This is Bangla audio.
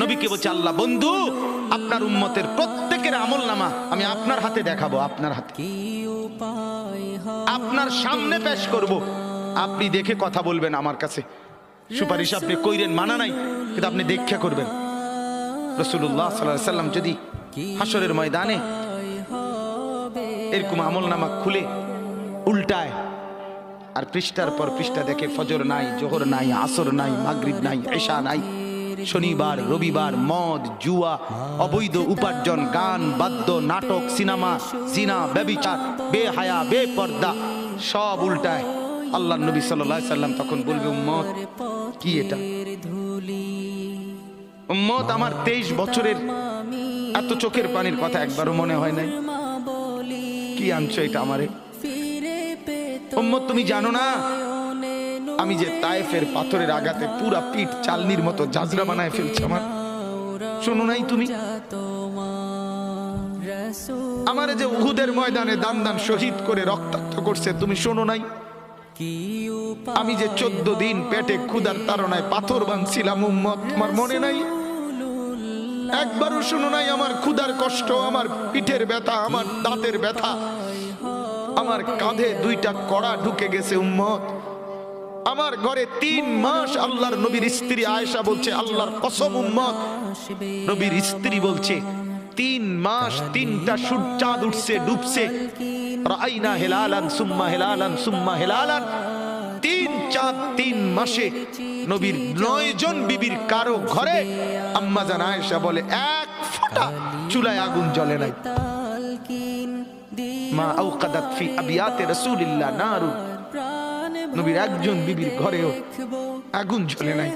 নবীকে বলছে আল্লাহ বন্ধু আপনার উম্মতের প্রত্যেকের আমলনামা আমি আপনার হাতে দেখাবো, আপনার হাতে আপনার সামনে পেশ করব, আপনি দেখে কথা বলবেন আমার কাছে। সুপারিশ আপনি কইরেন মানা নাই, কিন্তু আপনি দেখা করবেন। রাসূলুল্লাহ সাল্লাল্লাহু আলাইহি সাল্লাম যদি হাসরের ময়দানে এরকম আমলনামা খুলে উল্টায় আর পৃষ্ঠার পর পৃষ্ঠা দেখে ফজর নাই, জোহর নাই, আসর নাই, মাগরিব নাই, ঈশা নাই, শনিবার রবিবার, মদ জুয়া, অবৈধ উপার্জন, গান বাদ্য, নাটক, সিনেমা, জিনা, ব্যভিচার, বেহায়া, বেপর্দা সব উল্টায়। আল্লাহর নবী সাল্লাল্লাহু আলাইহি সাল্লাম তখন বলবে উম্মত কি এটা? উম্মত আমার 23 বছরের এত চোখের পানির কথা একবারও মনে হয় নাই, কি আনছো এটা আমারে? উম্মত তুমি জানো না আমি যে তায়েফের পাথরের আঘাতে পুরা পিঠ চালনির মতো জাজরা বানায় ফেলছে আমার? শোনো নাই তুমি? আমারে যে উহুদের ময়দানে দান দান শহীদ করে রক্তাক্ত করছে, তুমি শোনো নাই? আমি যে 14 দিন পেটে ক্ষুধার তাড়নায় পাথর বাঁধছিলাম, উম্মত তোমার মনে নাই? একবারও শোনো নাই আমার ক্ষুধার কষ্ট, আমার পিঠের ব্যথা, আমার দাঁতের ব্যথা, আমার কাঁধে 2টা কড়া ঢুকে গেছে? উম্মত আমার ঘরে 3 মাস আল্লাহর নবীর স্ত্রী আয়েশা বলছে আল্লাহর কসম উম্মত, নবীর স্ত্রী বলছে 3 মাস 3টা চাঁদ উঠছে ডুবছে, রাআইনা হিলালান সুম্মা হিলালান সুম্মা হিলালান, 3 চাঁদ 3 মাসে নবীর 9 জন বিবির কারো ঘরে আম্মা জান আয়েশা বলে এক ফোঁটা চুলায় আগুন জ্বলে নাই। মা আওকাদাত ফি আবিয়াতে রাসূলিল্লাহ নারু, নবীর একজন বিবির ঘরেও আগুন জ্বলে নাই।